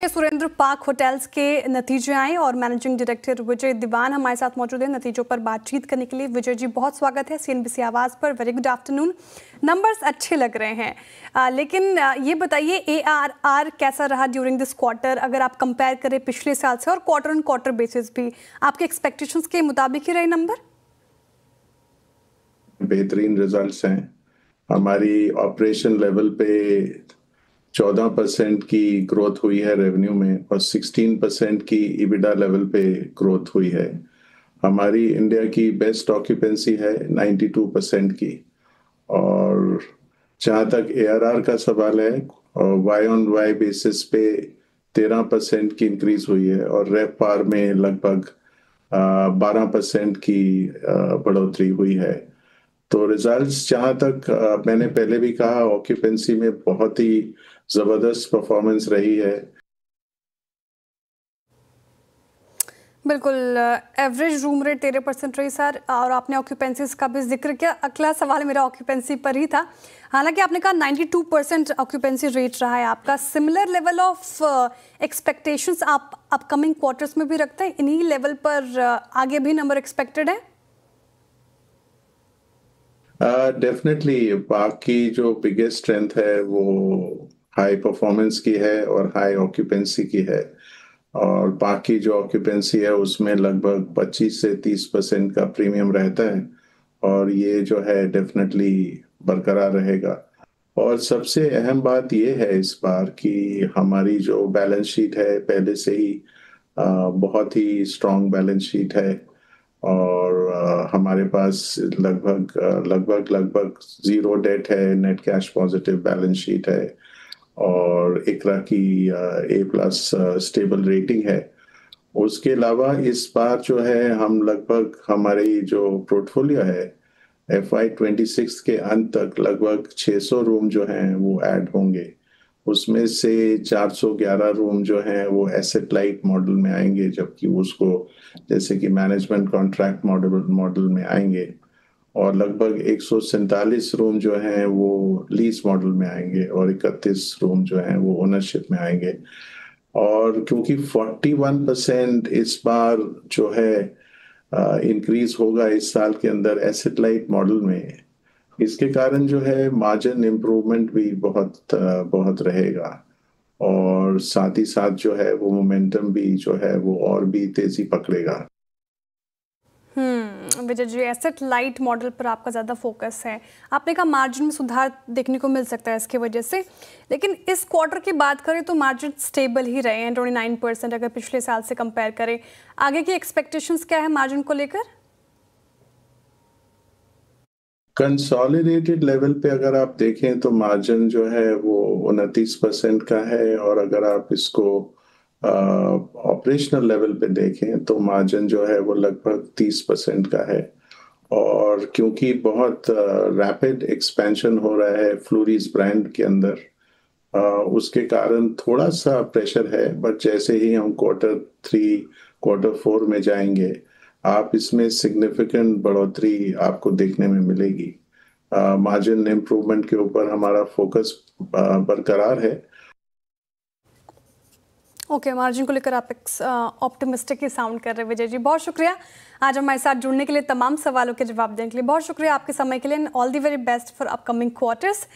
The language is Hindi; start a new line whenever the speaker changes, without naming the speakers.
के सुरेंद्र पार्क होटल्स के नतीजे आए और मैनेजिंग डायरेक्टर विजय दीवान हमारे साथ मौजूद हैं नतीजों पर बातचीत करने के लिए। विजय जी, बहुत स्वागत है सीएनबीसी आवाज़ पर। Very good afternoon. नंबर्स अच्छे लग रहे हैं, लेकिन ये बताइए एआरआर कैसा रहा ड्यूरिंग दिस क्वार्टर, अगर आप कंपेयर करें पिछले साल से और क्वार्टर ऑन क्वार्टर बेसिस भी आपके एक्सपेक्टेशंस के मुताबिक ही रहे नंबर?
बेहतरीन रिजल्ट्स हैं। हमारी ऑपरेशन लेवल पे 14% की ग्रोथ हुई है रेवेन्यू में और 16% की EBITDA लेवल पे ग्रोथ हुई है। हमारी इंडिया की बेस्ट ऑक्यूपेंसी है 92% की। और जहाँ तक ARR का सवाल है, वाई ऑन वाई बेसिस पे 13% की इंक्रीज हुई है और रेवपार में लगभग 12% की बढ़ोतरी हुई है। तो रिजल्ट्स जहाँ तक मैंने पहले भी कहा, ऑक्यूपेंसी में बहुत ही जबरदस्त परफॉर्मेंस रही है।
बिल्कुल, एवरेज रूम रेट 13% रही सर, और आपने ऑक्यूपेंसीज का भी जिक्र किया। अगला सवाल मेरा ऑक्यूपेंसी पर ही था। हालांकि आपने कहा 92% ऑक्यूपेंसी रेट रहा है आपका। सिमिलर लेवल ऑफ एक्सपेक्टेशंस आप अपकमिंग क्वार्टर्स में भी रखते हैं? इन्हीं लेवल पर आगे भी नंबर एक्सपेक्टेड है?
डेफिनेटली बाकी जो बिगेस्ट स्ट्रेंथ है वो हाई परफॉर्मेंस की है और हाई ऑक्यूपेंसी की है। और बाकी जो ऑक्यूपेंसी है उसमें लगभग 25 से 30% का प्रीमियम रहता है और ये जो है डेफिनेटली बरकरार रहेगा। और सबसे अहम बात ये है इस बार कि हमारी जो बैलेंस शीट है पहले से ही बहुत ही स्ट्रॉन्ग बैलेंस शीट है और हमारे पास लगभग जीरो डेट है, net cash positive balance sheet है और इकरा की A+ स्टेबल रेटिंग है। उसके अलावा इस बार जो है हम लगभग हमारी जो पोर्टफोलियो है FY26 के अंत तक लगभग 600 रूम जो हैं वो ऐड होंगे। उसमें से 411 रूम जो हैं वो एसेट लाइट मॉडल में आएंगे, जबकि उसको जैसे कि मैनेजमेंट कॉन्ट्रैक्ट मॉडल में आएंगे। और लगभग 147 रूम जो हैं वो लीज मॉडल में आएंगे और 31 रूम जो हैं वो ओनरशिप में आएंगे। और क्योंकि 41% इस बार जो है इंक्रीज होगा इस साल के अंदर एसेट लाइट मॉडल में, इसके कारण जो है मार्जिन इम्प्रूवमेंट भी बहुत रहेगा और साथ ही साथ जो है वो मोमेंटम भी जो है वो और भी तेजी पकड़ेगा।
Vijay ji, asset light model पर आपका ज़्यादा फोकस है। आपने कहा मार्जिन में सुधार देखने को मिल सकता है इसकी वजह से, लेकिन इस क्वार्टर की बात करें तो मार्जिन स्टेबल ही रहे हैं 29% अगर पिछले साल से कंपेयर करें। आगे की एक्सपेक्टेशंस क्या है मार्जिन को लेकर?
कंसोलिडेटेड लेवल पे अगर आप देखें तो मार्जिन जो है वो 29% का है और अगर आप इसको ऑपरेशनल लेवल पे देखें तो मार्जिन जो है वो लगभग 30% का है। और क्योंकि बहुत रैपिड एक्सपेंशन हो रहा है फ्लोरीज ब्रांड के अंदर, उसके कारण थोड़ा सा प्रेशर है, बट जैसे ही हम Q3 Q4 में जाएंगे आप इसमें सिग्निफिकेंट बढ़ोतरी आपको देखने में मिलेगी। मार्जिन इम्प्रूवमेंट के ऊपर हमारा फोकस बरकरार है।
ओके, मार्जिन को लेकर आप ऑप्टिमिस्टिक ही साउंड कर रहे हैं। विजय जी, बहुत शुक्रिया आज हमारे साथ जुड़ने के लिए, तमाम सवालों के जवाब देने के लिए बहुत शुक्रिया आपके समय के लिए। All the very best for upcoming quarters.